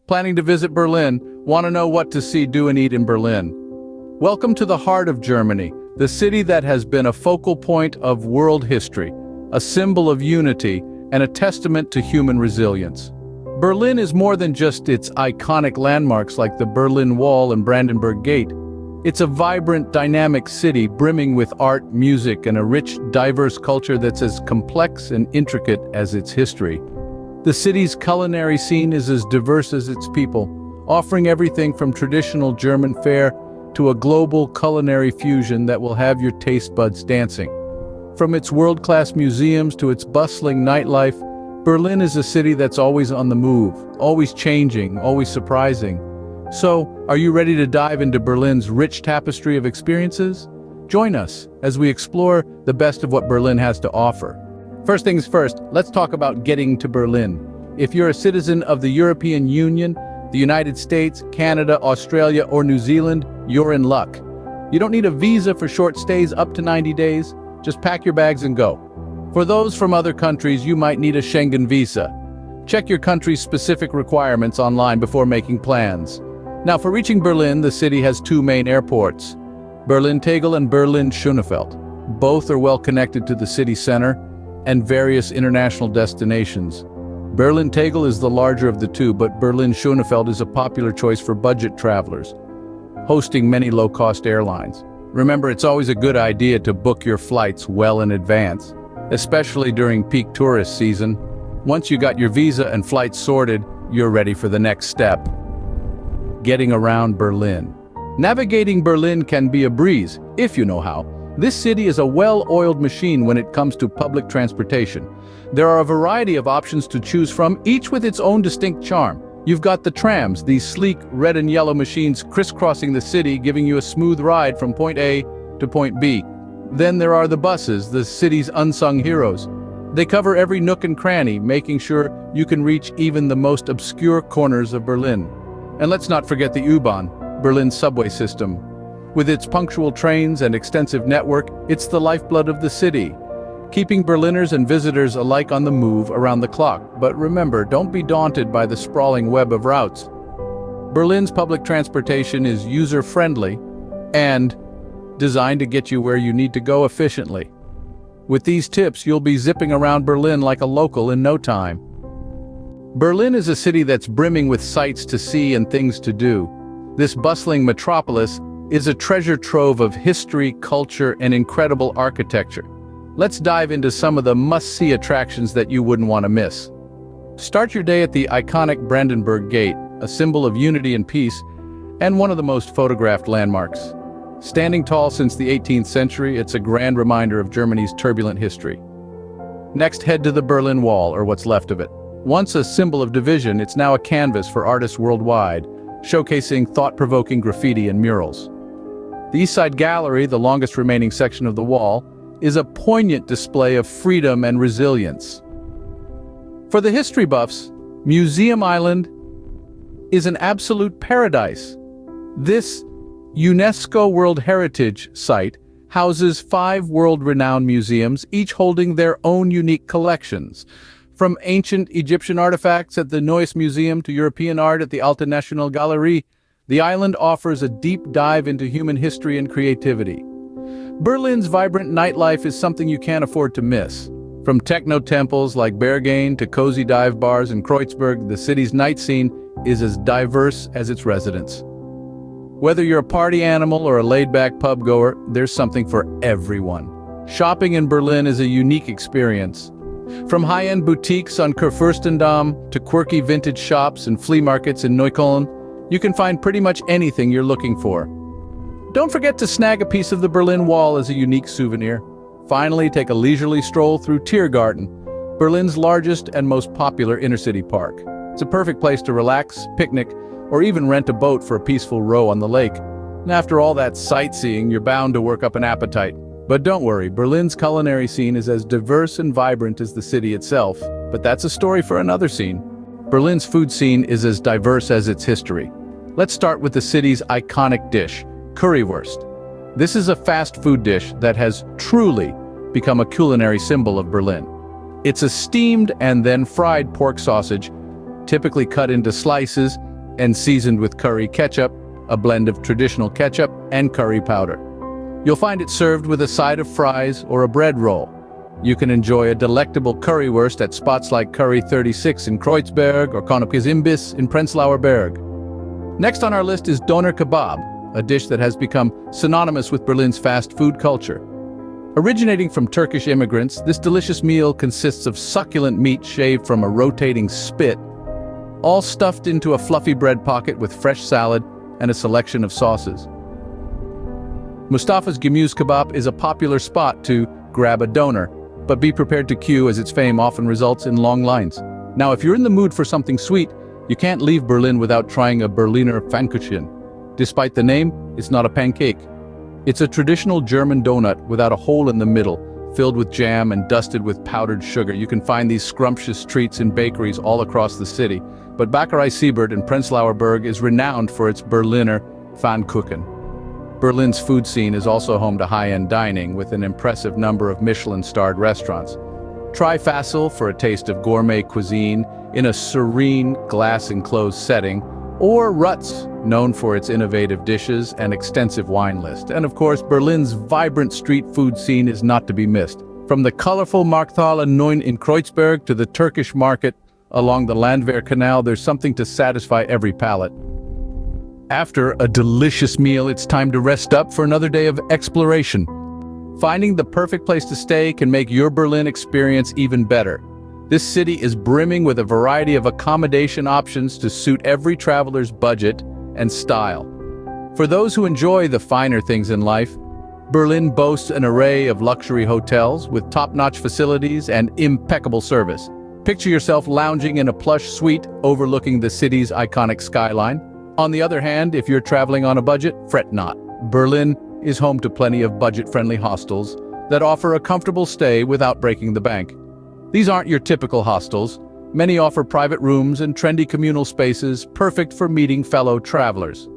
Planning to visit Berlin? Want to know what to see, do, and eat in Berlin? Welcome to the heart of Germany, the city that has been a focal point of world history, a symbol of unity, and a testament to human resilience. Berlin is more than just its iconic landmarks like the Berlin Wall and Brandenburg Gate. It's a vibrant, dynamic city brimming with art, music, and a rich, diverse culture that's as complex and intricate as its history. The city's culinary scene is as diverse as its people, offering everything from traditional German fare to a global culinary fusion that will have your taste buds dancing. From its world-class museums to its bustling nightlife, Berlin is a city that's always on the move, always changing, always surprising. So, are you ready to dive into Berlin's rich tapestry of experiences? Join us as we explore the best of what Berlin has to offer. First things first, let's talk about getting to Berlin. If you're a citizen of the European Union, the United States, Canada, Australia, or New Zealand, you're in luck. You don't need a visa for short stays up to 90 days. Just pack your bags and go. For those from other countries, you might need a Schengen visa. Check your country's specific requirements online before making plans. Now, for reaching Berlin, the city has two main airports, Berlin-Tegel and Berlin-Schönefeld. Both are well connected to the city center and various international destinations. Berlin-Tegel is the larger of the two, but Berlin-Schönefeld is a popular choice for budget travelers, hosting many low-cost airlines. Remember, it's always a good idea to book your flights well in advance, especially during peak tourist season. Once you got your visa and flights sorted, you're ready for the next step: getting around Berlin. Navigating Berlin can be a breeze, if you know how. This city is a well-oiled machine when it comes to public transportation. There are a variety of options to choose from, each with its own distinct charm. You've got the trams, these sleek red and yellow machines crisscrossing the city, giving you a smooth ride from point A to point B. Then there are the buses, the city's unsung heroes. They cover every nook and cranny, making sure you can reach even the most obscure corners of Berlin. And let's not forget the U-Bahn, Berlin's subway system. With its punctual trains and extensive network, it's the lifeblood of the city, keeping Berliners and visitors alike on the move around the clock. But remember, don't be daunted by the sprawling web of routes. Berlin's public transportation is user-friendly and designed to get you where you need to go efficiently. With these tips, you'll be zipping around Berlin like a local in no time. Berlin is a city that's brimming with sights to see and things to do. This bustling metropolis is a treasure trove of history, culture, and incredible architecture. Let's dive into some of the must-see attractions that you wouldn't want to miss. Start your day at the iconic Brandenburg Gate, a symbol of unity and peace, and one of the most photographed landmarks. Standing tall since the 18th century, it's a grand reminder of Germany's turbulent history. Next, head to the Berlin Wall, or what's left of it. Once a symbol of division, it's now a canvas for artists worldwide, showcasing thought-provoking graffiti and murals. The East Side Gallery, the longest remaining section of the wall, is a poignant display of freedom and resilience. For the history buffs, Museum Island is an absolute paradise. This UNESCO World Heritage Site houses 5 world-renowned museums, each holding their own unique collections. From ancient Egyptian artifacts at the Neues Museum to European art at the Alte National Galerie, the island offers a deep dive into human history and creativity. Berlin's vibrant nightlife is something you can't afford to miss. From techno temples like Berghain to cozy dive bars in Kreuzberg, the city's night scene is as diverse as its residents. Whether you're a party animal or a laid-back pub goer, there's something for everyone. Shopping in Berlin is a unique experience. From high-end boutiques on Kurfürstendamm to quirky vintage shops and flea markets in Neukölln, you can find pretty much anything you're looking for. Don't forget to snag a piece of the Berlin Wall as a unique souvenir. Finally, take a leisurely stroll through Tiergarten, Berlin's largest and most popular inner-city park. It's a perfect place to relax, picnic, or even rent a boat for a peaceful row on the lake. And after all that sightseeing, you're bound to work up an appetite. But don't worry, Berlin's culinary scene is as diverse and vibrant as the city itself. But that's a story for another scene. Berlin's food scene is as diverse as its history. Let's start with the city's iconic dish, currywurst. This is a fast food dish that has truly become a culinary symbol of Berlin. It's a steamed and then fried pork sausage, typically cut into slices, and seasoned with curry ketchup, a blend of traditional ketchup and curry powder. You'll find it served with a side of fries or a bread roll. You can enjoy a delectable currywurst at spots like Curry 36 in Kreuzberg or Konippkes Imbiss in Prenzlauer Berg. Next on our list is doner kebab, a dish that has become synonymous with Berlin's fast food culture. Originating from Turkish immigrants, this delicious meal consists of succulent meat shaved from a rotating spit, all stuffed into a fluffy bread pocket with fresh salad and a selection of sauces. Mustafa's Gemüse Kebab is a popular spot to grab a doner, but be prepared to queue as its fame often results in long lines. Now, if you're in the mood for something sweet, you can't leave Berlin without trying a Berliner Pfannkuchen. Despite the name, it's not a pancake. It's a traditional German donut without a hole in the middle, filled with jam and dusted with powdered sugar. You can find these scrumptious treats in bakeries all across the city, but Bäckerei Siebert in Prenzlauer Berg is renowned for its Berliner Pfannkuchen. Berlin's food scene is also home to high-end dining with an impressive number of Michelin-starred restaurants. Try Fassel for a taste of gourmet cuisine in a serene, glass-enclosed setting, or Rutz, known for its innovative dishes and extensive wine list. And of course, Berlin's vibrant street food scene is not to be missed. From the colorful Markthalle 9 in Kreuzberg to the Turkish market along the Landwehr Canal, there's something to satisfy every palate. After a delicious meal, it's time to rest up for another day of exploration. Finding the perfect place to stay can make your Berlin experience even better. This city is brimming with a variety of accommodation options to suit every traveler's budget and style. For those who enjoy the finer things in life, Berlin boasts an array of luxury hotels with top-notch facilities and impeccable service. Picture yourself lounging in a plush suite overlooking the city's iconic skyline. On the other hand, if you're traveling on a budget, fret not. Berlin is home to plenty of budget-friendly hostels that offer a comfortable stay without breaking the bank. These aren't your typical hostels. Many offer private rooms and trendy communal spaces, perfect for meeting fellow travelers.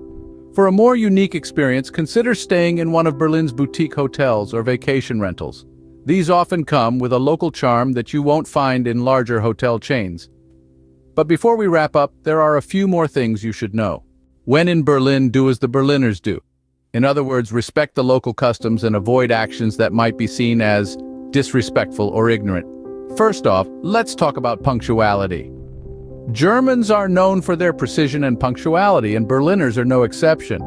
For a more unique experience, consider staying in one of Berlin's boutique hotels or vacation rentals. These often come with a local charm that you won't find in larger hotel chains. But before we wrap up, there are a few more things you should know. When in Berlin, do as the Berliners do. In other words, respect the local customs and avoid actions that might be seen as disrespectful or ignorant. First off, let's talk about punctuality. Germans are known for their precision and punctuality, and Berliners are no exception.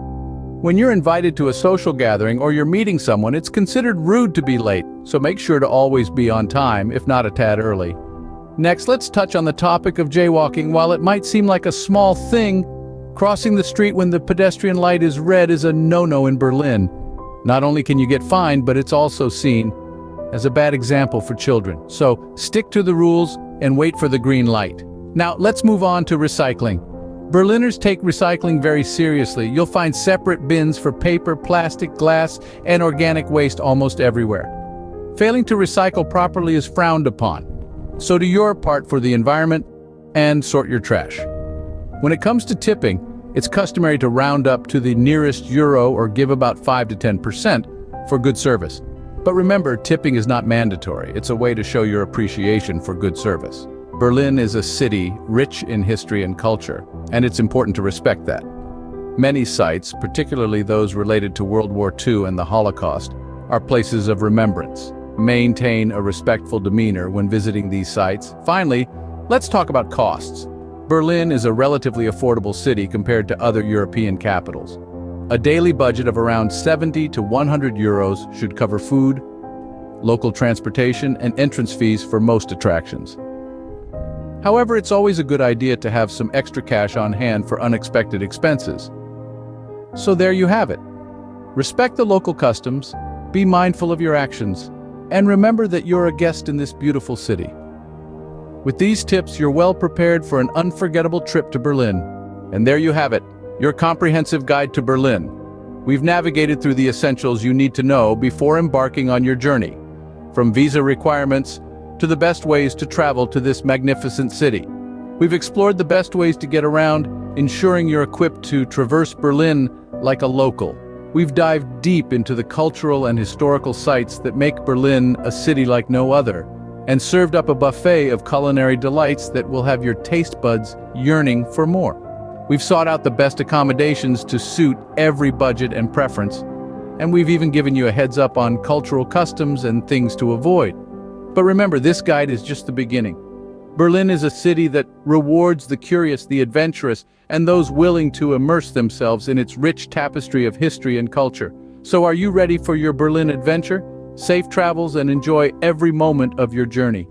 When you're invited to a social gathering or you're meeting someone, it's considered rude to be late, so make sure to always be on time, if not a tad early. Next, let's touch on the topic of jaywalking. While it might seem like a small thing, crossing the street when the pedestrian light is red is a no-no in Berlin. Not only can you get fined, but it's also seen as a bad example for children. So stick to the rules and wait for the green light. Now let's move on to recycling. Berliners take recycling very seriously. You'll find separate bins for paper, plastic, glass, and organic waste almost everywhere. Failing to recycle properly is frowned upon. So do your part for the environment and sort your trash. When it comes to tipping, it's customary to round up to the nearest euro or give about 5 to 10% for good service. But remember, tipping is not mandatory. It's a way to show your appreciation for good service. Berlin is a city rich in history and culture, and it's important to respect that. Many sites, particularly those related to World War II and the Holocaust, are places of remembrance. Maintain a respectful demeanor when visiting these sites. Finally, let's talk about costs. Berlin is a relatively affordable city compared to other European capitals. A daily budget of around 70 to 100 euros should cover food, local transportation, and entrance fees for most attractions. However, it's always a good idea to have some extra cash on hand for unexpected expenses. So there you have it. Respect the local customs, be mindful of your actions, and remember that you're a guest in this beautiful city. With these tips, you're well prepared for an unforgettable trip to Berlin. And there you have it, your comprehensive guide to Berlin. We've navigated through the essentials you need to know before embarking on your journey, from visa requirements to the best ways to travel to this magnificent city. We've explored the best ways to get around, ensuring you're equipped to traverse Berlin like a local. We've dived deep into the cultural and historical sites that make Berlin a city like no other, and served up a buffet of culinary delights that will have your taste buds yearning for more. We've sought out the best accommodations to suit every budget and preference, and we've even given you a heads up on cultural customs and things to avoid. But remember, this guide is just the beginning. Berlin is a city that rewards the curious, the adventurous, and those willing to immerse themselves in its rich tapestry of history and culture. So are you ready for your Berlin adventure? Safe travels and enjoy every moment of your journey.